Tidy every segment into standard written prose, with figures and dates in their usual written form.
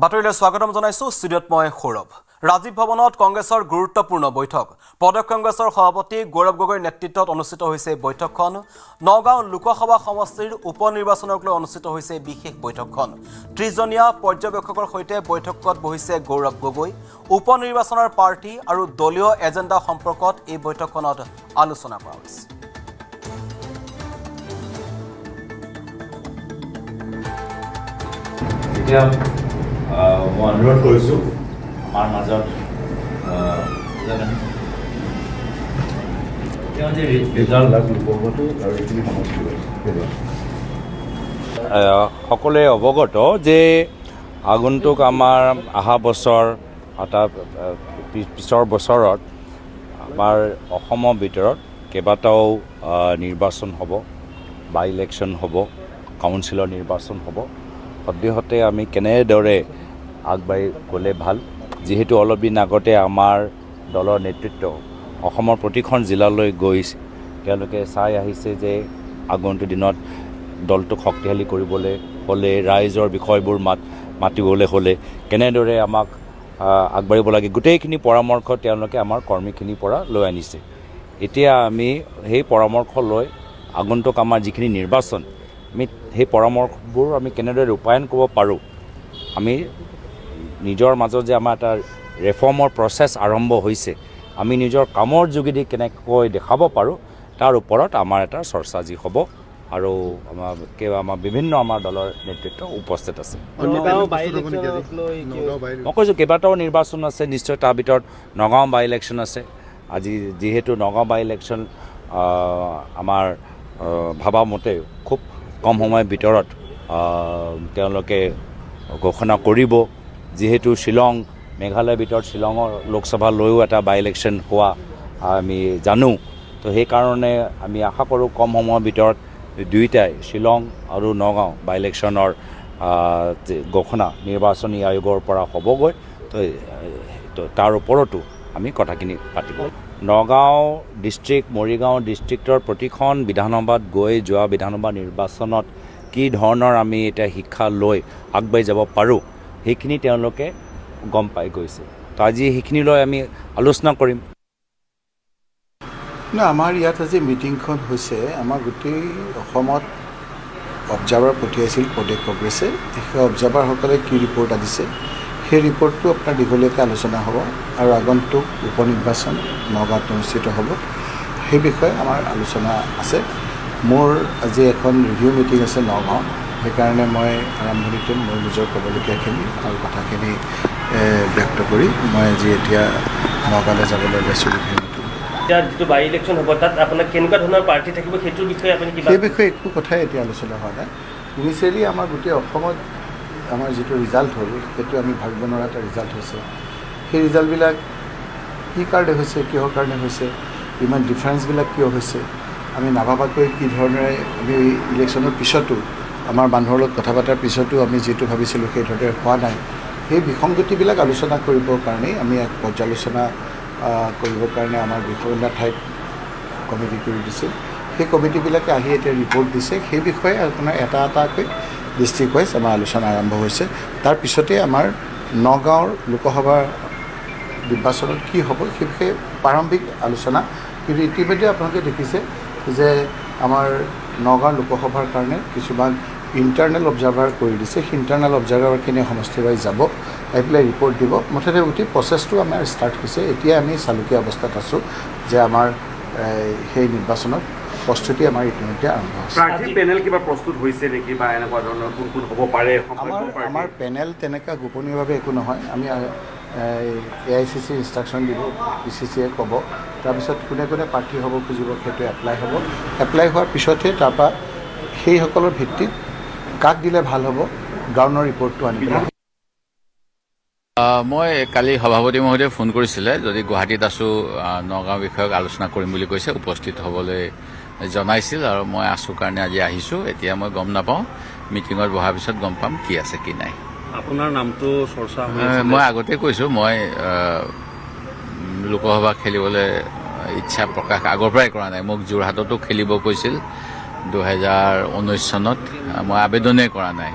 বাতৰিলৈ স্বাগতম জনাইছো ষ্টুডিঅ'ত মই সৌৰভ। ৰাজীৱ ভৱনত কংগ্ৰেছৰ গুৰুত্বপূৰ্ণ বৈঠক। প্ৰদেশ কংগ্ৰেছৰ সভাপতি গৌৰৱ গগৈৰ নেতৃত্বত অনুষ্ঠিত হৈছে বৈঠকখন। নগাঁও লোকসভা সমষ্টিৰ উপ নিৰ্বাচনক লৈ অনুষ্ঠিত হৈছে বিশেষ বৈঠকখন। 30জনীয়া পৰ্যবেক্ষকৰ সৈতে বৈঠকত বহিছে গৌৰৱ গগৈ। উপ নিৰ্বাচনৰ প্ৰাৰ্থী আৰু দলীয় এজেণ্ডা সম্পৰ্কত এই বৈঠকখনত আলোচনা কৰা হৈছে। মই অনুৰোধ কৰিছোঁ আমাৰ মাজত সকলোৱে অৱগত যে আগন্তুক আমাৰ অহা বছৰ পিছৰ বছৰত আমাৰ অসমৰ ভিতৰত কেইবাটাও নিৰ্বাচন হ'ব, বাই ইলেকশ্যন হ'ব, কাউন্সিলৰ নিৰ্বাচন হ'ব। সদ্যহতে আমি কেনেদৰে আগবাঢ়ি গ'লে ভাল, যিহেতু অলপ দিন আগতে আমাৰ দলৰ নেতৃত্ব অসমৰ প্ৰতিখন জিলালৈ গৈছে। তেওঁলোকে চাই আহিছে যে আগন্তুক দিনত দলটোক শক্তিশালী কৰিবলৈ হ'লে, ৰাইজৰ বিষয়বোৰ মাতিবলৈ হ'লে কেনেদৰে আমাক আগবাঢ়িব লাগে, গোটেইখিনি পৰামৰ্শ তেওঁলোকে আমাৰ কৰ্মীখিনিৰ পৰা লৈ আনিছে। এতিয়া আমি সেই পৰামৰ্শ লৈ আগন্তুক আমাৰ যিখিনি নিৰ্বাচন, আমি সেই পৰামৰ্শবোৰ আমি কেনেদৰে ৰূপায়ণ কৰিব পাৰোঁ, আমি নিজৰ মাজত যে আমাৰ এটা ৰেফৰ্মৰ প্ৰচেছ আৰম্ভ হৈছে, আমি নিজৰ কামৰ যোগেদি কেনেকৈ দেখাব পাৰোঁ তাৰ ওপৰত আমাৰ এটা চৰ্চা যি হ'ব। আৰু আমাৰ বিভিন্ন আমাৰ দলৰ নেতৃত্ব উপস্থিত আছে। মই কৈছোঁ কেইবাটাও নিৰ্বাচন আছে, নিশ্চয় তাৰ ভিতৰত নগাঁও বাই ইলেকশ্যন আছে। আজি যিহেতু নগাঁও বাই ইলেকশ্যন আমাৰ ভবা মতে খুব কম সময়ৰ ভিতৰত তেওঁলোকে ঘোষণা কৰিব। যিহেতু শ্বিলং, মেঘালয়ৰ ভিতৰত শ্বিলঙৰ লোকসভা লৈও এটা বাই ইলেকশ্যন হোৱা আমি জানো। তো সেইকাৰণে আমি আশা কৰোঁ কম সময়ৰ ভিতৰত দুয়োটাই শ্বিলং আৰু নগাঁও বাই ইলেকশ্যনৰ ঘোষণা নিৰ্বাচনী আয়োগৰ পৰা হ'বগৈ। তো তাৰ ওপৰতো আমি কথাখিনি পাতিব। নগাঁও ডিষ্ট্ৰিক্ট, মৰিগাঁও ডিষ্ট্ৰিক্টৰ প্ৰতিখন বিধানসভাত গৈ যোৱা বিধানসভা নিৰ্বাচনত কি ধৰণৰ আমি এতিয়া শিক্ষা লৈ আগবাঢ়ি যাব পাৰোঁ সেইখিনি তেওঁলোকে গম পাই গৈছে। তো আজি সেইখিনি লৈ আমি আলোচনা কৰিম। আমাৰ ইয়াত আজি মিটিংখন হৈছে, আমাৰ গোটেই অসমত অবজাৰ্ভাৰ পঠিয়াইছিল প্ৰদেশ কংগ্ৰেছে। সেই অবজাৰ্ভাৰসকলে কি ৰিপৰ্ট আনিছে সেই ৰিপৰ্টটো আপোনাৰ দীঘলীয়াকৈ আলোচনা হ'ব আৰু আগন্তুক উপ নিৰ্বাচন নগাঁৱত অনুষ্ঠিত হ'ব, সেই বিষয়ে আমাৰ আলোচনা আছে। মোৰ আজি এখন ৰিভিউ মিটিং আছে নগাঁৱত, সেইকাৰণে মই আৰম্ভণিতে মোৰ নিজৰ ক'বলগীয়াখিনি আৰু কথাখিনি ব্যক্ত কৰি মই আজি এতিয়া নগাঁৱলৈ যাবলৈ ওলাইছোঁ ৰিভিউ মিটিং। যিটো বাই ইলেকশ্যন হ'ব তাত আপোনাৰ কেনেকুৱা ধৰণৰ প্ৰাৰ্থী থাকিব সেইটোৰ বিষয়ে আপুনি কিবা? সেই বিষয়ে একো কথাই এতিয়া আলোচনা হোৱা নাই। ইনিচিয়েলি আমাৰ গোটেই অসমত আমাৰ যিটো ৰিজাল্ট হ'ল সেইটো আমি ভাবিব নোৱাৰা এটা ৰিজাল্ট হৈছে। সেই ৰিজাল্টবিলাক কি কাৰণে হৈছে, কিহৰ কাৰণে হৈছে, ইমান ডিফাৰেঞ্চবিলাক কিয় হৈছে, আমি নাভাবাকৈ কি ধৰণেৰে আমি ইলেকশ্যনৰ পিছতো আমাৰ মানুহৰ লগত কথা পতাৰ পিছতো আমি যিটো ভাবিছিলোঁ সেই ধৰণে হোৱা নাই। সেই বিসংগতিবিলাক আলোচনা কৰিবৰ কাৰণেই আমি এক পৰ্যালোচনা কৰিবৰ কাৰণে আমাৰ বিভিন্ন ঠাইত কমিটি কৰি দিছিল। সেই কমিটিবিলাকে আহি এতিয়া ৰিপৰ্ট দিছে। সেই বিষয়ে আপোনাৰ এটা এটাকৈ ডিষ্ট্ৰিক্ট ৱাইজ আমাৰ আলোচনা আৰম্ভ হৈছে। তাৰ পিছতেই আমাৰ নগাঁৱৰ লোকসভাৰ নিৰ্বাচনত কি হ'ব সেই বিষয়ে প্ৰাৰম্ভিক আলোচনা। কিন্তু ইতিমধ্যে আপোনালোকে দেখিছে যে আমাৰ নগাঁও লোকসভাৰ কাৰণে কিছুমান ইণ্টাৰনেল অবজাৰ্ভাৰ কৰি দিছে। সেই ইণ্টাৰনেল অবজাৰ্ভাৰখিনি সমষ্টি ৱাইজ যাব, আহি পেলাই ৰিপৰ্ট দিব। মুঠতে গোটেই প্ৰচেছটো আমাৰ ষ্টাৰ্ট হৈছে। এতিয়া আমি চালুকীয়া অৱস্থাত আছোঁ যে আমাৰ সেই নিৰ্বাচনত প্ৰস্তুতি আমাৰ ইতিমধ্যে আৰম্ভ হৈছে। প্ৰাৰ্থী পেনেল কিবা প্ৰস্তুত হৈছে নেকি বা এনেকুৱা ধৰণৰ কোন কোন হ'ব পাৰে? আমাৰ পেনেল তেনেকুৱা গোপনীয়ভাৱে একো নহয়। আমি AICC ইনষ্ট্ৰাকশ্যন দিব, PCCয়ে ক'ব, তাৰপিছত কোনে কোনে প্ৰাৰ্থী হ'ব খুজিব সেইটো এপ্লাই হ'ব। এপ্লাই হোৱাৰ পিছতহে তাৰপৰা সেইসকলৰ ভিত্তিত কাক দিলে ভাল হ'ব গ্ৰাউণ্ডৰ ৰিপৰ্টটো আনি পেলাই। মই কালি সভাপতি মহোদয়ে ফোন কৰিছিলে, যদি গুৱাহাটীত আছোঁ নগাঁও বিষয়ক আলোচনা কৰিম বুলি কৈছে, উপস্থিত হ'বলৈ জনাইছিল আৰু মই আছোঁ কাৰণে আজি আহিছোঁ। এতিয়া মই গম নাপাওঁ, মিটিঙত বহাৰ পিছত গম পাম কি আছে কি নাই। আপোনাৰ নামটো চৰ্চা মই আগতে কৈছোঁ, মই লোকসভা খেলিবলৈ ইচ্ছা প্ৰকাশ আগৰ পৰাই কৰা নাই। মোক যোৰহাটতো খেলিব কৈছিল 2019 চনত, মই আবেদনেই কৰা নাই।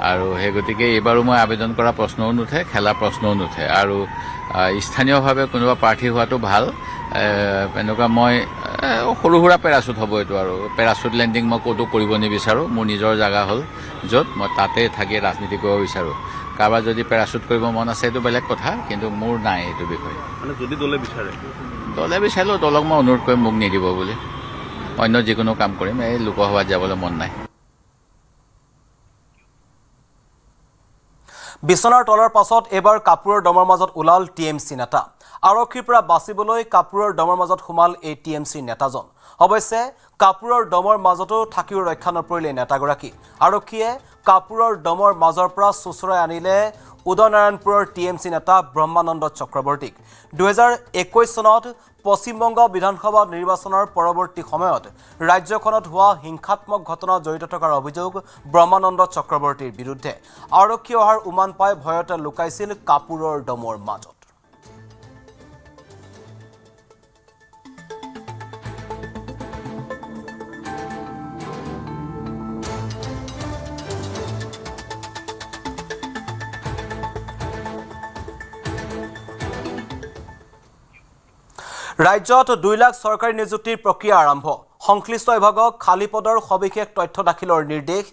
আৰু সেই গতিকে এইবাৰো মই আবেদন কৰা প্ৰশ্নও নুঠে, খেলা প্ৰশ্নও নুঠে। আৰু স্থানীয়ভাৱে কোনোবা প্ৰাৰ্থী হোৱাটো ভাল। এনেকুৱা মই সৰু সুৰা পেৰাচুট হ'ব এইটো, আৰু পেৰাচুট লেণ্ডিং মই ক'তো কৰিব নিবিচাৰোঁ। মোৰ নিজৰ জেগা হ'ল য'ত মই তাতে থাকি ৰাজনীতি কৰিব বিচাৰোঁ। কাৰোবাৰ যদি পেৰাচুট কৰিব মন আছে এইটো বেলেগ কথা, কিন্তু মোৰ নাই এইটো বিষয়ে। মানে যদি দলে বিচাৰিলেও দলক মই অনুৰোধ কৰিম মোক নিদিব বুলি। অন্য যিকোনো কাম কৰিম, এই লোকসভাত যাবলৈ মন নাই। বিছনাৰ তলৰ পাছত এবাৰ কাপোৰৰ দমৰ মাজত ওলাল টিএমচি নেতা। আৰক্ষীৰ পৰা বাচিবলৈ কাপোৰৰ দমৰ মাজত সোমাল এই টিএমচিৰ নেতাজন। অৱশ্যে কাপোৰৰ দমৰ মাজতো থাকিও ৰক্ষা নপৰিলে নেতাগৰাকী। আৰক্ষীয়ে কাপোৰৰ দমৰ মাজৰ পৰা চোচৰাই আনিলে উদয়নাৰায়ণপুৰৰ টিএমচি নেতা ব্ৰহ্মানন্দ চক্ৰৱৰ্তীক। 2021 চনত পশ্চিমবংগ বিধানসভা নিৰ্বাচনৰ পৰৱৰ্তী সময়ত ৰাজ্যখনত হোৱা হিংসাত্মক ঘটনাত জড়িত থকাৰ অভিযোগ ব্ৰহ্মানন্দ চক্ৰৱৰ্তীৰ বিৰুদ্ধে। আৰক্ষী অহাৰ উমান পাই ভয়তে লুকাইছিল কাপোৰৰ দমৰ মাজত। ৰাজ্যত 2 লাখ চৰকাৰী নিযুক্তিৰ প্ৰক্ৰিয়া আৰম্ভ। সংশ্লিষ্ট বিভাগক খালী পদৰ সবিশেষ তথ্য দাখিলৰ নিৰ্দেশ।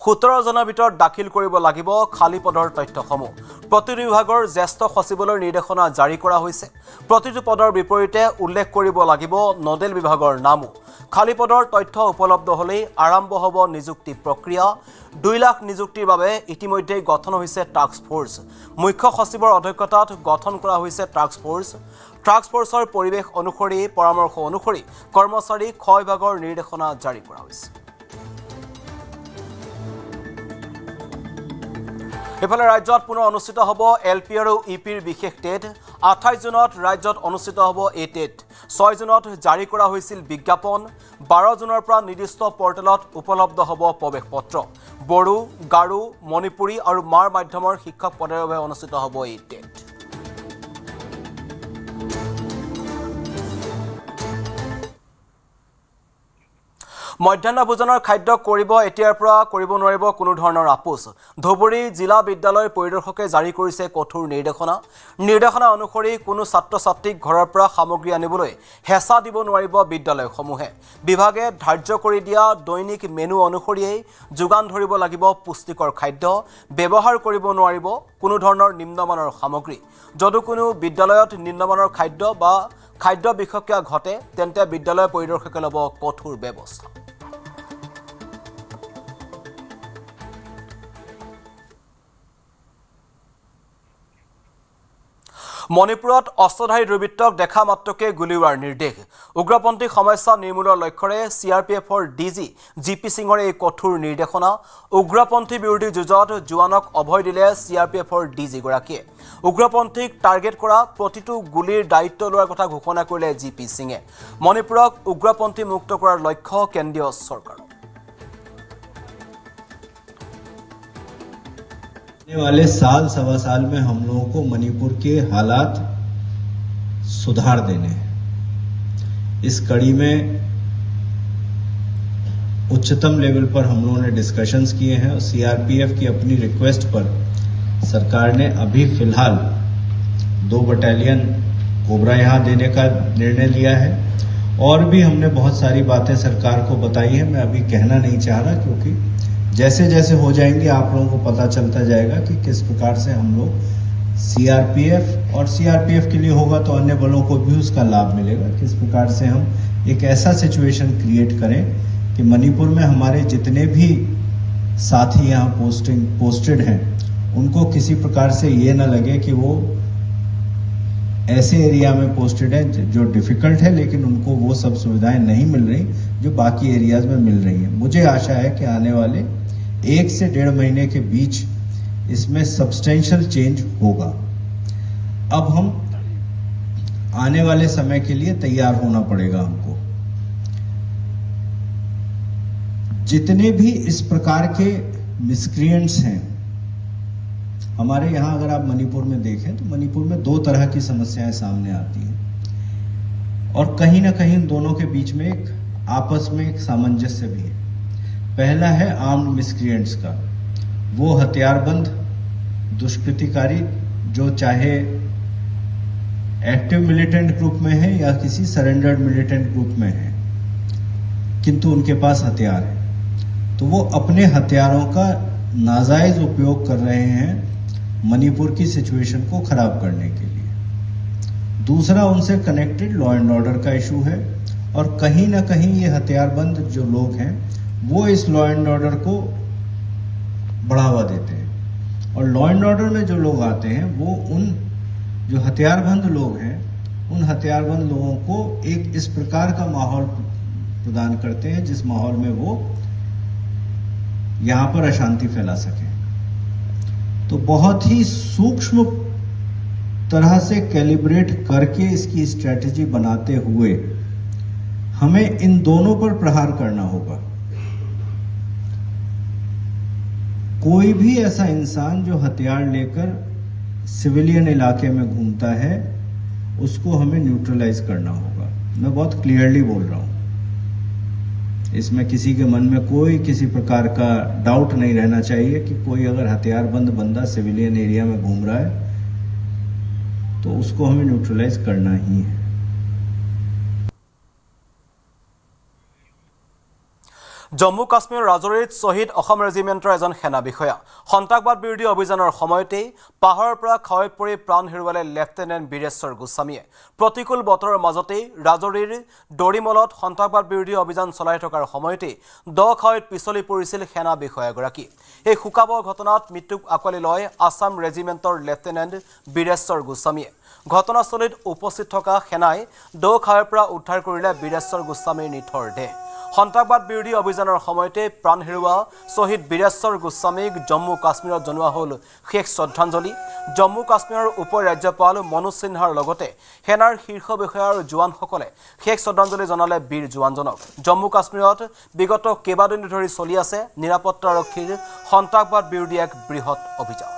17 জনৰ ভিতৰত দাখিল কৰিব লাগিব খালী পদৰ তথ্যসমূহ। প্ৰতিটো বিভাগৰ জ্যেষ্ঠ সচিবলৈ নিৰ্দেশনা জাৰি কৰা হৈছে। প্ৰতিটো পদৰ বিপৰীতে উল্লেখ কৰিব লাগিব নডেল বিভাগৰ নামো। খালী পদৰ তথ্য উপলব্ধ হ'লেই আৰম্ভ হ'ব নিযুক্তি প্ৰক্ৰিয়া। 2 লাখ নিযুক্তিৰ বাবে ইতিমধ্যে গঠন হৈছে টাস্ক ফ'ৰ্চ। মুখ্য সচিবৰ অধ্যক্ষতাত গঠন কৰা হৈছে টাস্ক ফ'ৰ্চ। টাস্ক ফ'ৰ্চৰ পৰামৰ্শ অনুসৰি কৰ্মচাৰী ক্ষয় বিভাগৰ নিৰ্দেশনা জাৰি কৰা হৈছে। ইফালে ৰাজ্যত পুনৰ অনুষ্ঠিত হ'ব এলপি আৰু ইপিৰ বিশেষ টেট। 28 জুনত ৰাজ্যত অনুষ্ঠিত হ'ব এই টেট। 6 জুনত জাৰি কৰা হৈছিল বিজ্ঞাপন। 12 জুনৰ পৰা নিৰ্দিষ্ট পৰ্টেলত উপলব্ধ হ'ব প্ৰৱেশ পত্ৰ। বড়ো, গাৰো, মণিপুৰী আৰু মাৰ মাধ্যমৰ শিক্ষক পদৰ বাবে অনুষ্ঠিত হ'ব এই টেট। মধ্যাহ্ন ভোজনৰ খাদ্য এতিয়াৰ পৰা কৰিব নোৱাৰিব কোনো ধৰণৰ আপোচ। ধুবুৰী জিলা বিদ্যালয় পৰিদৰ্শকে জাৰি কৰিছে কঠোৰ নিৰ্দেশনা। নিৰ্দেশনা অনুসৰি কোনো ছাত্ৰ ছাত্ৰীক ঘৰৰ পৰা সামগ্ৰী আনিবলৈ হেঁচা দিব নোৱাৰিব বিদ্যালয়সমূহে। বিভাগে ধাৰ্য কৰি দিয়া দৈনিক মেনু অনুসৰিয়েই যোগান ধৰিব লাগিব পুষ্টিকৰ খাদ্য। ব্যৱহাৰ কৰিব নোৱাৰিব কোনো ধৰণৰ নিম্নমানৰ সামগ্ৰী। যদি কোনো বিদ্যালয়ত নিম্নমানৰ খাদ্য বা খাদ্য বিষক্ৰিয়া ঘটে তেন্তে বিদ্যালয় পৰিদৰ্শকে ল'ব কঠোৰ ব্যৱস্থা। মণিপুৰত অস্ত্ৰধাৰী দুৰ্বৃত্তক দেখা মাত্ৰকে গুলীওৱাৰ নিৰ্দেশ। উগ্ৰপন্থী সমস্যা নিৰ্মূলৰ লক্ষ্যৰে CRPFৰ DG GP সিঙৰ এই কঠোৰ নিৰ্দেশনা। উগ্ৰপন্থী বিৰোধী যুঁজত জোৱানক অভয় দিলে CRPFৰ DG গৰাকীয়ে। উগ্ৰপন্থীক টাৰ্গেট কৰা প্ৰতিটো গুলীৰ দায়িত্ব লোৱাৰ কথা ঘোষণা কৰিলে GP সিঙে। মণিপুৰক উগ্ৰপন্থী মুক্ত কৰাৰ লক্ষ্য কেন্দ্ৰীয় চৰকাৰ। आने वाले साल सवा साल में हम लोगों को मणिपुर के हालात सुधार देने हैं। इस कड़ी में उच्चतम लेवल पर हम लोगों ने डिस्कशंस किए हैं और CRPF की अपनी रिक्वेस्ट पर सरकार ने अभी फिलहाल 2 बटालियन कोबरा यहाँ देने का निर्णय लिया है। और भी हमने बहुत सारी बातें सरकार को बताई है, मैं अभी कहना नहीं चाह रहा, क्योंकि जैसे जैसे हो जाएंगे आप लोगों को पता चलता जाएगा कि किस प्रकार से हम लोग CRPF और CRPF के लिए होगा तो अन्य बलों को भी उसका लाभ मिलेगा, किस प्रकार से हम एक ऐसा सिचुएशन क्रिएट करें कि मणिपुर में हमारे जितने भी साथी यहाँ पोस्टेड हैं उनको किसी प्रकार से ये न लगे कि वो ऐसे एरिया में पोस्टेड हैं जो डिफिकल्ट है, लेकिन उनको वो सब सुविधाएं नहीं मिल रही जो बाकी एरियाज में मिल रही हैं। मुझे आशा है कि आने वाले 1 से 1.5 महीने के बीच इसमें सब्सटेंशियल चेंज होगा। अब हम आने वाले समय के लिए तैयार होना पड़ेगा हमको। जितने भी इस प्रकार के मिसक्रिएंट्स हैं हमारे यहाँ, अगर आप मणिपुर में देखें तो मणिपुर में 2 तरह की समस्याएं सामने आती हैं और कहीं ना कहीं दोनों के बीच में एक आपस में एक सामंजस्य भी है। पहला है आर्म्ड मिसक्रिएंट्स का वो हथियारबंद दुष्कृतिकारी जो चाहे एक्टिव मिलिटेंट ग्रुप में है या किसी सरेंडर्ड मिलिटेंट ग्रुप में है, किंतु उनके पास हथियार है, तो वो अपने हथियारों का नाजायज उपयोग कर रहे हैं मणिपुर की सिचुएशन को खराब करने के लिए। दूसरा, उनसे कनेक्टेड लॉ एंड ऑर्डर का इशू है और कहीं ना कहीं ये हथियारबंद जो लोग हैं वो इस लॉ एंड ऑर्डर को बढ़ावा देते हैं, और लॉ एंड ऑर्डर में जो लोग आते हैं वो उन जो हथियारबंद लोग हैं उन हथियारबंद लोगों को एक इस प्रकार का माहौल प्रदान करते हैं जिस माहौल में वो यहाँ पर अशांति फैला सके। तो बहुत ही सूक्ष्म तरह से कैलिब्रेट करके इसकी स्ट्रेटजी बनाते हुए हमें इन दोनों पर प्रहार करना होगा। कोई भी ऐसा इंसान जो हथियार लेकर सिविलियन इलाके में घूमता है उसको हमें न्यूट्रलाइज करना होगा। मैं बहुत क्लियरली बोल रहा हूं, इसमें किसी के मन में कोई किसी प्रकार का डाउट नहीं रहना चाहिए कि कोई अगर हथियारबंद बंदा सिविलियन एरिया में घूम रहा है तो उसको हमें न्यूट्रलाइज करना ही है। জম্মু কাশ্মীৰ ৰাজৌৰীত শ্বহীদ অসম ৰেজিমেণ্টৰ এজন সেনা বিষয়া সন্ত্ৰাসবাদ বিৰোধী অভিযানৰ সময়তেই পাহাৰৰ পৰা খাৱৈত পৰি প্ৰাণ হেৰুৱালে লেফটেনেণ্ট বীৰেশ্বৰ গোস্বামীয়ে। প্ৰতিকূল বতৰৰ মাজতেই ৰাজৌৰীৰ দৰিমলত সন্ত্ৰাসবাদ বিৰোধী অভিযান চলাই থকাৰ সময়তেই দ খাৱৈত পিছলি পৰিছিল সেনা বিষয়াগৰাকী। এই শোকাবহ ঘটনাত মৃত্যুক আঁকোৱালি লয় আছাম ৰেজিমেণ্টৰ লেফটেনেণ্ট বীৰেশ্বৰ গোস্বামীয়ে। ঘটনাস্থলীত উপস্থিত থকা সেনাই দ খাৱৈৰ পৰা উদ্ধাৰ কৰিলে বীৰেশ্বৰ গোস্বামীৰ নিথৰ দেহ। সন্ত্ৰাসবাদ বিৰোধী অভিযানৰ সময়তে প্ৰাণ হেৰুওৱা শ্বহীদ বীৰেশ্বৰ গোস্বামীক জম্মু কাশ্মীৰত জনোৱা হ'ল শেষ শ্ৰদ্ধাঞ্জলি। জম্মু কাশ্মীৰৰ উপ ৰাজ্যপাল মনোজ সিনহাৰ লগতে সেনাৰ শীৰ্ষ বিষয়া আৰু জোৱানসকলে শেষ শ্ৰদ্ধাঞ্জলি জনালে বীৰ জোৱানজনক। জম্মু কাশ্মীৰত বিগত কেইবাদিন ধৰি চলি আছে নিৰাপত্তাৰক্ষীৰ সন্ত্ৰাসবাদ বিৰোধী এক বৃহৎ অভিযান।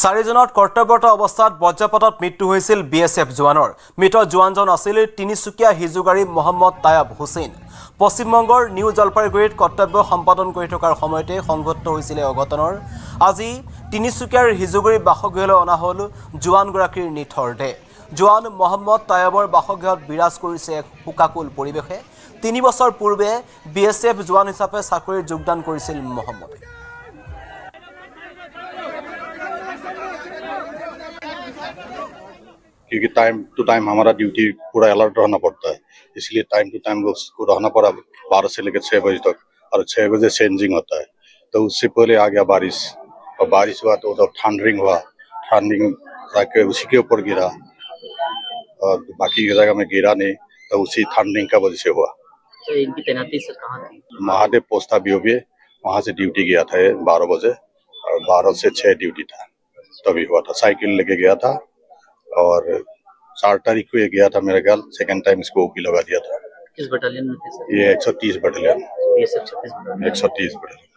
চাৰিজনত কৰ্তব্যৰত অৱস্থাত বজ্ৰপাতত মৃত্যু হৈছিল বিএছএফ জোৱানৰ। মৃত জোৱানজন আছিল তিনিচুকীয়া হিজুগাৰী মহম্মদ তায়াব হুছেইন। পশ্চিমবংগৰ নিউ জলপাইগুৰিত কৰ্তব্য সম্পাদন কৰি থকাৰ সময়তে সংঘটিত হৈছিল অঘটনৰ। আজি তিনিচুকীয়াৰ হিজুগুৰি বাসগৃহলৈ অনা হ'ল জোৱানগৰাকীৰ নিথৰ দেহ। জোৱান মহম্মদ তায়াবৰ বাসগৃহত বিৰাজ কৰিছে এক শোকাকুল পৰিৱেশে। 3 বছৰ পূৰ্বে বিএছএফ জোৱান হিচাপে চাকৰিত যোগদান কৰিছিল মহম্মদে। क्योंकि टाइम टू टाइम हमारा ड्यूटी पूरा अलर्ट रहना पड़ता है, इसलिए टाइम टू टाइम उसको रहना पड़ा 12 से लेकर 6 बजे तक, और 6 बजे चेंजिंग होता है। तो उससे पहले आ गया बारिश, और बारिश हुआ तो उधर थंडरिंग हुआ, थंडरिंग जाके उसी के ऊपर गिरा, और बाकी की जगह में गिरा नहीं, तो उसी थंडरिंग का वजह से हुआ। तो इनकी तैनाती सर कहाँ थी? महादेव पोस्ट था बीओबी, वहाँ से ड्यूटी गया था 12 बजे, और 12 से 6 ड्यूटी था, तभी हुआ था। साइकिल लेके गया था और 4 तारीख को ये गया था मेरा ख्याल, सेकंड टाइम इसको ओपी लगा दिया था। किस बटालियन में थे सर? ये 130 बटालियन, BSF 36 बटालियन। 130 बटालियन।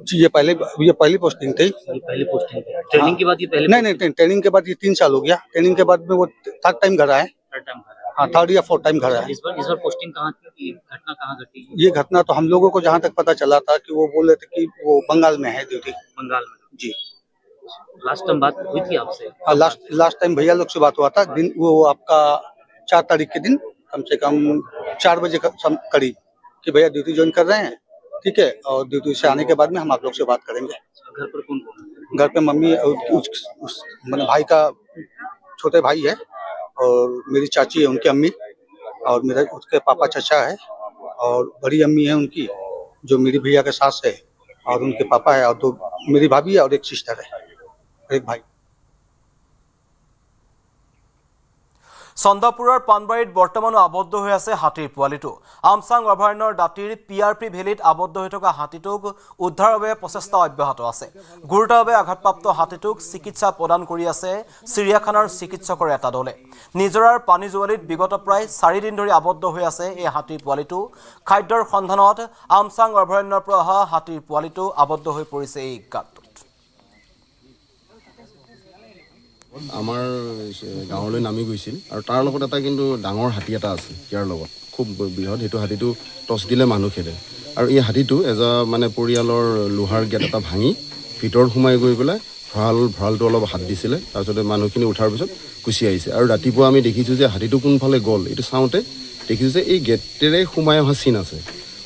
जी ये पहली पोस्टिंग थी। पहली पोस्टिंग ट्रेनिंग के बाद ये पहले नहीं ट्रेनिंग के बाद ये 3 साल हो गया। ट्रेनिंग के बाद में वो 3rd टाइम घर आए। हाँ 3rd या 4th टाइम घर आए। इस बार पोस्टिंग कहाँ थी, घटना कहाँ घटी? ये घटना तो हम लोगों को जहाँ तक पता चला था कि वो बोल रहे थे कि वो बंगाल में है ड्यूटी। बंगाल में जी। लास्ट टाइम बात हुई थी आपसे? लास्ट टाइम भैया लोग से बात हुआ था। दिन वो आपका 4 तारीख के दिन कम से कम 4 बजे करीब कि भैया ड्यूटी ज्वाइन कर रहे हैं, ठीक है, और ड्यूटी से आने के बाद में हम आप लोग से बात करेंगे। घर पर कौन कौन? घर पे मम्मी, मतलब भाई का छोटे भाई है, और मेरी चाची है उनकी अम्मी, और मेरे उसके पापा चचा है, और बड़ी अम्मी है उनकी जो मेरी भैया के सास है, और उनके पापा है, और 2 मेरी भाभी है और एक सिस्टर है, एक भाई। চন্দাপুৰৰ পানবাৰীত বৰ্তমানো আবদ্ধ হৈ আছে হাতীৰ পোৱালিটো। আমচাং অভয়াৰণ্যৰ দাঁতিৰ PRP ভেলীত আবদ্ধ হৈ থকা হাতীটোক উদ্ধাৰৰ বাবে প্ৰচেষ্টা অব্যাহত আছে। গুৰুতৰভাৱে আঘাতপ্ৰাপ্ত হাতীটোক চিকিৎসা প্ৰদান কৰি আছে চিৰিয়াখানাৰ চিকিৎসকৰ এটা দলে। নিজৰাৰ পানী জোৱালিত বিগত প্ৰায় 4 দিন ধৰি আবদ্ধ হৈ আছে এই হাতীৰ পোৱালিটো। খাদ্যৰ সন্ধানত আমচাং অভয়াৰণ্যৰ পৰা অহা হাতীৰ পোৱালিটো আবদ্ধ হৈ পৰিছে এই গাঁতটোত। আমাৰ গাঁৱলৈ নামি গৈছিল, আৰু তাৰ লগত এটা কিন্তু ডাঙৰ হাতী এটা আছে ইয়াৰ লগত, খুব বৃহৎ। সেইটো হাতীটো টচ দিলে মানুহ খেদে, আৰু এই হাতীটো মানে পৰিয়ালৰ লোহাৰ গেট এটা ভাঙি ভিতৰত সোমাই গৈ পেলাই ভঁৰালটো অলপ হাত দিছিলে। তাৰপিছতে মানুহখিনি উঠাৰ পিছত গুচি আহিছে, আৰু ৰাতিপুৱা আমি দেখিছোঁ যে হাতীটো কোনফালে গ'ল এইটো চাওঁতে দেখিছোঁ যে এই গেটেৰে সোমাই অহা চিন আছে।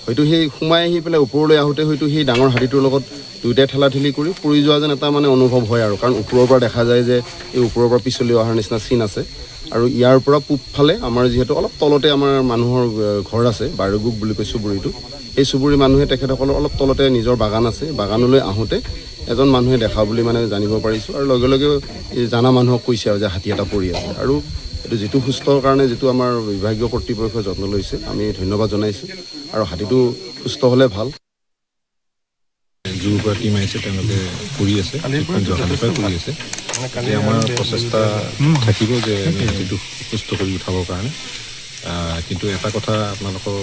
হয়তো সেই সোমাই আহি পেলাই ওপৰলৈ আহোঁতে হয়তো সেই ডাঙৰ হাতীটোৰ লগত দুয়োটাই ঠেলাঠেলি কৰি পৰি যোৱা যেন এটা মানে অনুভৱ হয়, আৰু কাৰণ ওপৰৰ পৰা দেখা যায় যে এই ওপৰৰ পৰা পিছলি অহাৰ নিচিনা চিন আছে। আৰু ইয়াৰ পৰা পূবফালে আমাৰ যিহেতু অলপ তলতে আমাৰ মানুহৰ ঘৰ আছে, বাৰুগুক বুলি কয় চুবুৰীটো, এই চুবুৰী মানুহে তেখেতসকলৰ অলপ তলতে নিজৰ বাগান আছে। বাগানলৈ আহোঁতে এজন মানুহে দেখা বুলি মানে জানিব পাৰিছোঁ, আৰু লগে লগে জানা মানুহক কৈছে আৰু যে হাতী এটা পৰি আছে। আৰু এইটো যিটো সুস্থৰ কাৰণে যিটো আমাৰ বিভাগীয় কৰ্তৃপক্ষই যত্ন লৈছে, আমি ধন্যবাদ জনাইছোঁ, আৰু হাতীটো সুস্থ হ'লে ভাল। জুৰ পৰা টীম আহিছে, তেওঁলোকে কৰি আছে, যোৱাকালিৰ পৰা কৰি আছে। এতিয়া আমাৰ প্ৰচেষ্টা থাকিব যে হাতীটো সুস্থ কৰি উঠাবৰ কাৰণে। কিন্তু এটা কথা আপোনালোকক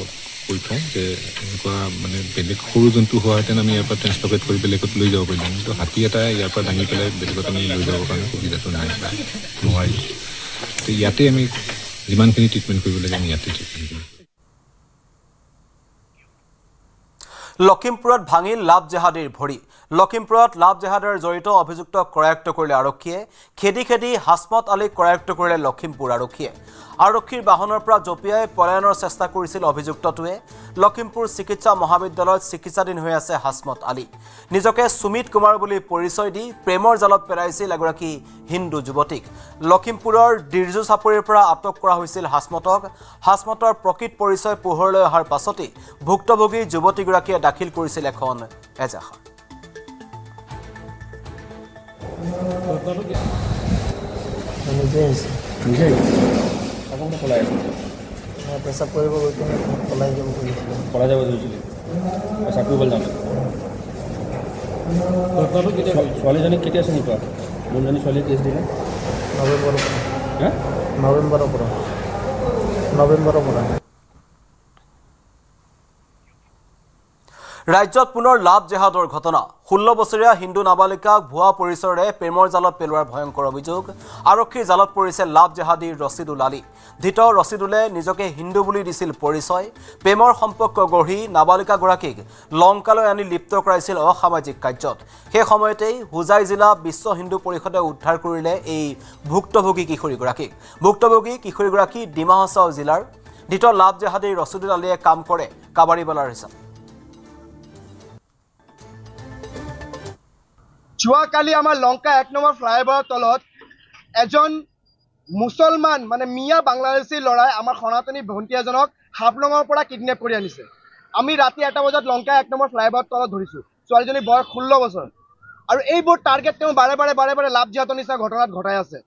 কৈ থওঁ যে এনেকুৱা মানে বেলেগ সৰু জন্তু হোৱাহেঁতেন আমি ইয়াৰ পৰা ট্ৰেন্সলকেট কৰি বেলেগত লৈ যাব পাৰিম, কিন্তু হাতী এটা ইয়াৰ পৰা দাঙি পেলাই বেলেগত আমি লৈ যাবৰ কাৰণে সুবিধাটো নাই, নোৱাৰি। তো ইয়াতে আমি যিমানখিনি ট্ৰিটমেণ্ট কৰিব লাগে আমি ইয়াতে ট্ৰিটমেণ্ট কৰিম। লখিমপুৰত ভাঙিল লাভ জেহাদীৰ ভৰি। লখিমপুৰত লাভ জেহাদৰ জড়িত অভিযুক্তক কৰায়ত্ব কৰিলে আৰক্ষীয়ে। খেদি খেদি হাছমত আলীক কৰায়ত্ব কৰিলে লখিমপুৰ আৰক্ষীয়ে। আৰক্ষীৰ বাহনৰ পৰা জঁপিয়াই পলায়নৰ চেষ্টা কৰিছিল অভিযুক্তটোৱে। লখিমপুৰ চিকিৎসা মহাবিদ্যালয়ত চিকিৎসাধীন হৈ আছে হাছমত আলী। নিজকে সুমিত কুমাৰ বুলি পৰিচয় দি প্ৰেমৰ জালত পেলাইছিল এগৰাকী হিন্দু যুৱতীক। লখিমপুৰৰ ডিৰজু চাপৰিৰ পৰা আটক কৰা হৈছিল হাছমতক। হাছমতৰ প্ৰকৃত পৰিচয় পোহৰলৈ অহাৰ পাছতেই ভুক্তভোগী যুৱতীগৰাকীয়ে দাখিল কৰিছিল এখন এজাহাৰ। পেচাব কৰিব গৈ কিনে পলাই যাব খুজিছিলোঁ। পলাই যাব খুজিছিলোঁ পেচাব কৰিবলৈ যাওঁতে। ঘটনাটো কেতিয়া ছোৱালীজনীক কেতিয়া চিনি পোৱা? যোনজনী ছোৱালী কেছ দিলে নৱেম্বৰৰ পৰা। ৰাজ্যত পুনৰ লাভ জেহাদৰ ঘটনা। 16 বছৰীয়া হিন্দু নাবালিকাক ভুৱা পৰিচয়েৰে প্ৰেমৰ জালত পেলোৱাৰ ভয়ংকৰ অভিযোগ। আৰক্ষীৰ জালত পৰিছে লাভ জেহাদী ৰচিদুল আলী। ধৃত ৰচিদুলে নিজকে হিন্দু বুলি দিছিল পৰিচয়। প্ৰেমৰ সম্পৰ্ক গঢ়ি নাবালিকাগৰাকীক লংকালৈ আনি লিপ্ত কৰাইছিল অসামাজিক কাৰ্যত। সেই সময়তেই হোজাই জিলা বিশ্ব হিন্দু পৰিষদে উদ্ধাৰ কৰিলে এই ভুক্তভোগী কিশোৰীগৰাকীক। ভুক্তভোগী কিশোৰীগৰাকী ডিমা হাছাও জিলাৰ। ধৃত লাভ জেহাদী ৰচিদুল আলীয়ে কাম কৰে কাবাৰীবালাৰ হিচাপে। যোৱাকালি আমাৰ লংকা 1 নম্বৰ ফ্লাইঅভাৰৰ তলত এজন মুছলমান মানে মিয়া বাংলাদেশী ল'ৰাই আমাৰ সনাতনী ভণ্টি এজনক হাফলঙৰ পৰা কিডনেপ কৰি আনিছে। আমি ৰাতি 1টা বজাত লংকা 1 নম্বৰ ফ্লাইঅভাৰৰ তলত ধৰিছোঁ। ছোৱালীজনীৰ বয়স 16 বছৰ, আৰু এইবোৰ টাৰ্গেট তেওঁ বাৰে বাৰে লাভ জিহাদৰ নিচিনা ঘটনাত ঘটাই আছে।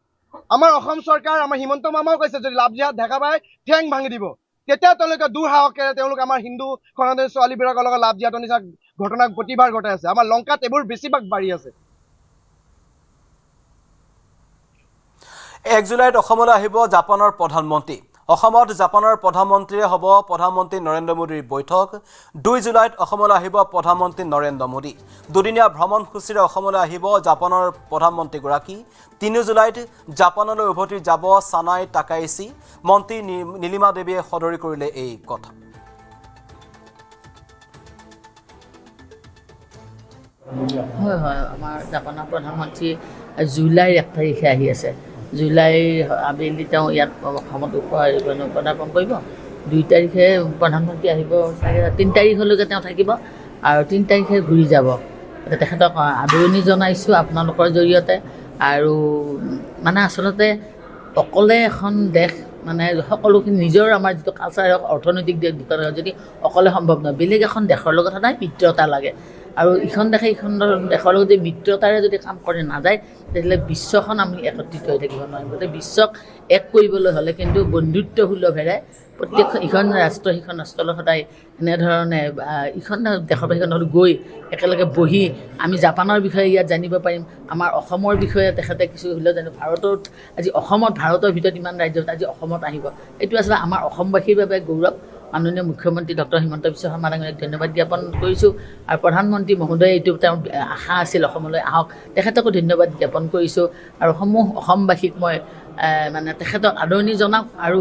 আমাৰ অসম চৰকাৰ, আমাৰ হিমন্ত মামাও কৈছে যদি লাভ জিহাদ দেখা পায় ঠেং ভাঙি দিব। তেতিয়া তেওঁলোকে দুঃসাহসেৰে তেওঁলোকে আমাৰ হিন্দু সনাতনী ছোৱালীবিলাকৰ লগত লাভ জিহাদৰ নিচিনা ঘটনা প্ৰতিবাৰ ঘটাই আছে। আমাৰ লংকাত এইবোৰ বেছিভাগ বাঢ়ি আছে। 1 জুলাইত অসমলৈ আহিব জাপানৰ প্ৰধানমন্ত্ৰী। অসমত জাপানৰ প্ৰধানমন্ত্ৰীয়ে হ'ব প্ৰধানমন্ত্ৰী নৰেন্দ্ৰ মোদীৰ বৈঠক 2 জুলাইত অসমলৈ আহিব প্ৰধানমন্ত্ৰী নৰেন্দ্ৰ মোদী দুদিনীয়া ভ্ৰমণসূচীৰে অসমলৈ আহিব জাপানৰ প্ৰধানমন্ত্ৰীগৰাকী 3 জুলাইত জাপানলৈ উভতি যাব সানাই টাকাইছি মন্ত্ৰী নীলিমা দেৱীয়ে সদৰি কৰিলে এই কথা হয় হয় আমাৰ জাপানৰ প্ৰধানমন্ত্ৰী জুলাইৰ 1 তাৰিখে আহি আছে জুলাইৰ আবেলি তেওঁ ইয়াত অসমত পদাৰ্পণ কৰিব 2 তাৰিখে প্ৰধানমন্ত্ৰী আহিব 3 তাৰিখলৈকে তেওঁ থাকিব আৰু 3 তাৰিখে ঘূৰি যাব তেখেতক আদৰণি জনাইছোঁ আপোনালোকৰ জৰিয়তে আৰু মানে আচলতে অকলে এখন দেশ মানে সকলোখিনি নিজৰ আমাৰ যিটো কালচাৰ অৰ্থনৈতিক দিশত যদি অকলে সম্ভৱ নহয় বেলেগ এখন দেশৰ লগত সদায় মিত্ৰতা লাগে আৰু ইখন দেশে ইখন দেশৰ লগত যদি মিত্ৰতাৰে যদি কাম কৰি নাযায় তেতিয়াহ'লে বিশ্বখন আমি একত্ৰিত হৈ থাকিব নোৱাৰিম গতিকে বিশ্বক এক কৰিবলৈ হ'লে কিন্তু বন্ধুত্বসুলভেৰে প্ৰত্যেক ইখন ৰাষ্ট্ৰ সিখন ৰাষ্ট্ৰলৈ সদায় এনেধৰণে ইখন দেশৰ পৰা সিখন হ'লে গৈ একেলগে বহি আমি জাপানৰ বিষয়ে ইয়াত জানিব পাৰিম আমাৰ অসমৰ বিষয়ে তেখেতে কিছু হ'লেও জানিব ভাৰতত আজি অসমত ভাৰতৰ ভিতৰত ইমান ৰাজ্যত আজি অসমত আহিব এইটো আচলতে আমাৰ অসমবাসীৰ বাবে গৌৰৱ মাননীয় মুখ্যমন্ত্ৰী ডক্টৰ হিমন্ত বিশ্ব শৰ্মা ডাঙৰীয়াক ধন্যবাদ জ্ঞাপন কৰিছোঁ আৰু প্ৰধানমন্ত্ৰী মহোদয়ে এইটো তেওঁৰ আশা আছিল অসমলৈ আহক তেখেতকো ধন্যবাদ জ্ঞাপন কৰিছোঁ আৰু সমূহ অসমবাসীক মই মানে তেখেতক আদৰণি জনাওক আৰু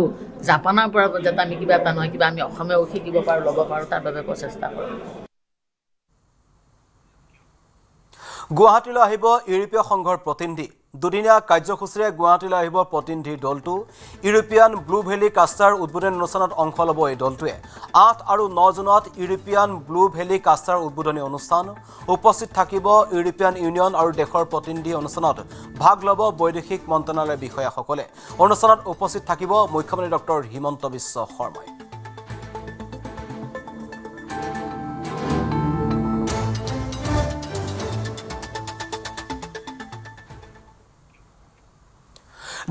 জাপানৰ পৰা যাতে আমি কিবা এটা নহয় কিবা আমি অসমীয়াও শিকিব পাৰোঁ ল'ব পাৰোঁ তাৰ বাবে প্ৰচেষ্টা কৰোঁ গুৱাহাটীলৈ আহিব ইউৰোপীয় সংঘৰ প্ৰতিনিধি দুদিনীয়া কাৰ্যসূচীৰে গুৱাহাটীলৈ আহিব প্ৰতিনিধিৰ দলটো ইউৰোপীয়ান ব্লু ভেলি কাষ্টাৰ উদ্বোধনী অনুষ্ঠানত অংশ ল'ব এই দলটোৱে 8 আৰু 9 জুনত ইউৰোপীয়ান ব্লু ভেলি কাষ্টাৰ উদ্বোধনী অনুষ্ঠান উপস্থিত থাকিব ইউৰোপীয়ান ইউনিয়ন আৰু দেশৰ প্ৰতিনিধি অনুষ্ঠানত ভাগ ল'ব বৈদেশিক মন্ত্ৰণালয়ৰ বিষয়াসকলে অনুষ্ঠানত উপস্থিত থাকিব মুখ্যমন্ত্ৰী ডক্টৰ হিমন্ত বিশ্ব শৰ্মাই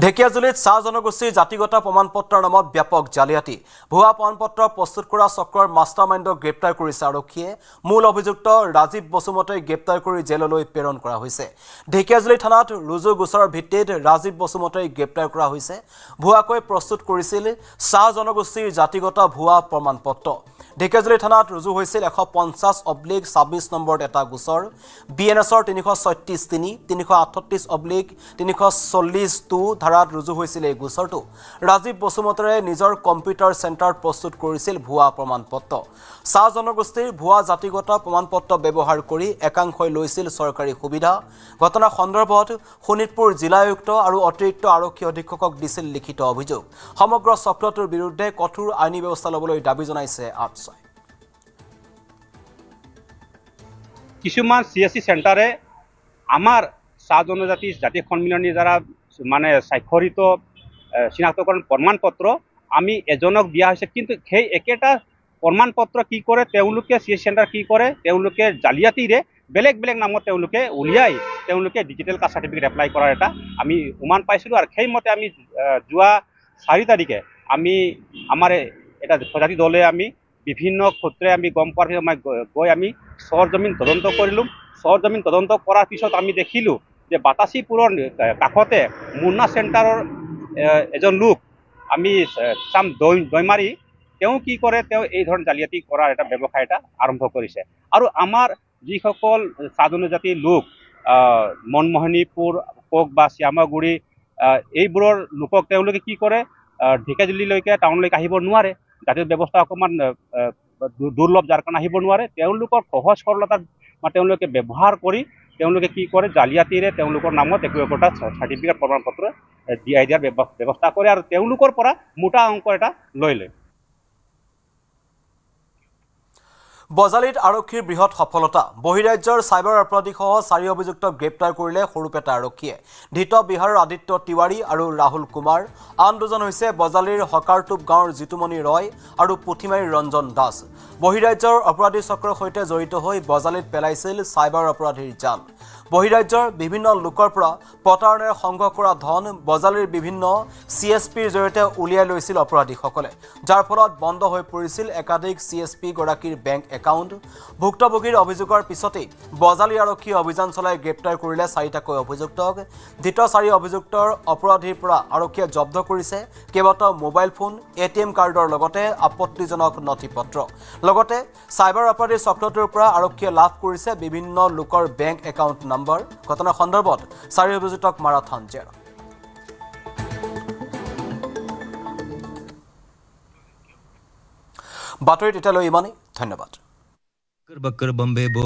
ঢেকিয়াজুলিত চাহ জনগোষ্ঠীৰ জাতিগত প্ৰমাণপত্ৰৰ নামত ব্যাপক জালিয়াতি ভুৱা প্ৰমাণপত্ৰ প্ৰস্তুত কৰা চক্ৰৰ মাষ্টাৰমাইণ্ডক গ্ৰেপ্তাৰ কৰিছে আৰক্ষীয়ে মূল অভিযুক্ত ৰাজীৱ বসুমতাই গ্ৰেপ্তাৰ কৰি জেললৈ প্ৰেৰণ কৰা হৈছে ঢেকিয়াজুলি থানাত ৰুজু গোচৰৰ ভিত্তিত ৰাজীৱ বসুমতাই গ্ৰেপ্তাৰ কৰা হৈছে ভুৱাকৈ প্ৰস্তুত কৰিছিল চাহ জনগোষ্ঠীৰ জাতিগত ভুৱা প্ৰমাণপত্ৰ ঢেকিয়াজুলি থানাত ৰুজু হৈছিল 150/26 নম্বৰত এটা গোচৰ বিএনএছৰ 336-3 338/340-2 ধাৰাত ৰুজু হৈছিল এই গোচৰটো ৰাজীৱ বসুমতাৰে নিজৰ কম্পিউটাৰ চেণ্টাৰত প্ৰস্তুত কৰিছিল ভুৱা প্ৰমাণপত্ৰ চাহ জনগোষ্ঠীৰ ভুৱা জাতিগত প্ৰমাণপত্ৰ ব্যৱহাৰ কৰি একাংশই লৈছিল চৰকাৰী সুবিধা ঘটনাৰ সন্দৰ্ভত শোণিতপুৰ জিলা আয়ুক্ত আৰু অতিৰিক্ত আৰক্ষী অধীক্ষকক দিছিল লিখিত অভিযোগ সমগ্ৰ চক্ৰটোৰ বিৰুদ্ধে কঠোৰ আইনী ব্যৱস্থা ল'বলৈ দাবী জনাইছে আফচাই কিছুমান CSC চেণ্টাৰে আমাৰ চাহ জনজাতি জাতি সন্মিলনীৰ দ্বাৰা মানে স্বাক্ষৰিত চিনাক্তকৰণ প্ৰমাণপত্ৰ আমি এজনক দিয়া হৈছে কিন্তু সেই একেটা প্ৰমাণপত্ৰ কি কৰে তেওঁলোকে CSC চেণ্টাৰ কি কৰে তেওঁলোকে জালিয়াতিৰে বেলেগ বেলেগ নামত তেওঁলোকে উলিয়াই তেওঁলোকে ডিজিটেল কাষ্ট চাৰ্টিফিকেট এপ্লাই কৰাৰ এটা আমি উমান পাইছিলোঁ আৰু সেইমতে আমি যোৱা 4 তাৰিখে আমি আমাৰ এটা প্ৰজাতি দলে আমি বিভিন্ন ক্ষেত্ৰে আমি গম পাওয়াৰ গৈ আমি সৰজমিন তদন্ত কৰিলোঁ সৰজমিন তদন্ত কৰাৰ পিছত আমি দেখিলোঁ যে বাতাসীপুৰৰ কাষতে মুন্না চেণ্টাৰৰ এজন লোক আমি চাম দৈমাৰী তেওঁ কি কৰে তেওঁ এই ধৰণৰ জালিয়াতি কৰাৰ এটা ব্যৱসায় এটা আৰম্ভ কৰিছে আৰু আমাৰ যিসকল চাহ জনজাতিৰ লোক মনমোহনীপুৰ কোক বা শ্যামাগুৰি এইবোৰৰ লোকক তেওঁলোকে কি কৰে ঢেকিয়াজুলিলৈকে টাউনলৈকে আহিব নোৱাৰে যাতায়াত ব্যৱস্থা অকণমান দুৰ্লভ যাৰ কাৰণে আহিব নোৱাৰে তেওঁলোকৰ সহজ সৰলতাৰ তেওঁলোকে ব্যৱহাৰ কৰি তেওঁলোকে কি কৰে জালিয়াতিৰে তেওঁলোকৰ নামত একোটা চাৰ্টিফিকেট প্ৰমাণপত্ৰ দিয়াই দিয়াৰ ব্যৱস্থা কৰে আৰু তেওঁলোকৰ পৰা মোটা অংক এটা লৈ লয় বজালিত আৰক্ষীৰ বৃহৎ সফলতা বহিৰাজ্যৰ সাইবাৰ অপৰাধীসহ 4 অভিযুক্তক গ্ৰেপ্তাৰ কৰিলে সৰুপেটা আৰক্ষীয়ে ধৃত বিহাৰৰ আদিত্য তিৱাৰী আৰু ৰাহুল কুমাৰ আন দুজন হৈছে বজালিৰ হকাৰটুপ গাঁৱৰ জিতুমণি ৰয় আৰু পুথিমাৰীৰ ৰঞ্জন দাস বহিৰাজ্যৰ অপৰাধী চক্ৰৰ সৈতে জড়িত হৈ বজালিত পেলাইছিল সাইবাৰ অপৰাধীৰ জাল বহিৰাজ্যৰ বিভিন্ন লোকৰ পৰা প্ৰতাৰণাৰে সংগ্ৰহ কৰা ধন বজালীৰ বিভিন্ন CSPৰ জৰিয়তে উলিয়াই লৈছিল অপৰাধীসকলে, যাৰ ফলত বন্ধ হৈ পৰিছিল একাধিক CSP গৰাকীৰ বেংক একাউণ্ট। ভুক্তভোগীৰ অভিযোগৰ পিছতেই বজালী আৰক্ষীয়ে অভিযান চলাই গ্ৰেপ্তাৰ কৰিলে 4টাকৈ অভিযুক্তক। ধৃত 4 অভিযুক্তৰ অপৰাধীৰ পৰা আৰক্ষীয়ে জব্দ কৰিছে কেইবাটাও মোবাইল ফোন, ATM কাৰ্ডৰ লগতে আপত্তিজনক নথিপত্ৰ। লগতে চাইবাৰ অপৰাধীৰ চক্ৰটোৰ পৰা আৰক্ষীয়ে লাভ কৰিছে বিভিন্ন লোকৰ বেংক একাউণ্ট নম্বৰ। ঘটনাৰ সন্দৰ্ভত 4 অভিযুক্তক মাৰাথন জেল। বাতৰিত এতিয়ালৈ ইমানেই। ধন্যবাদ।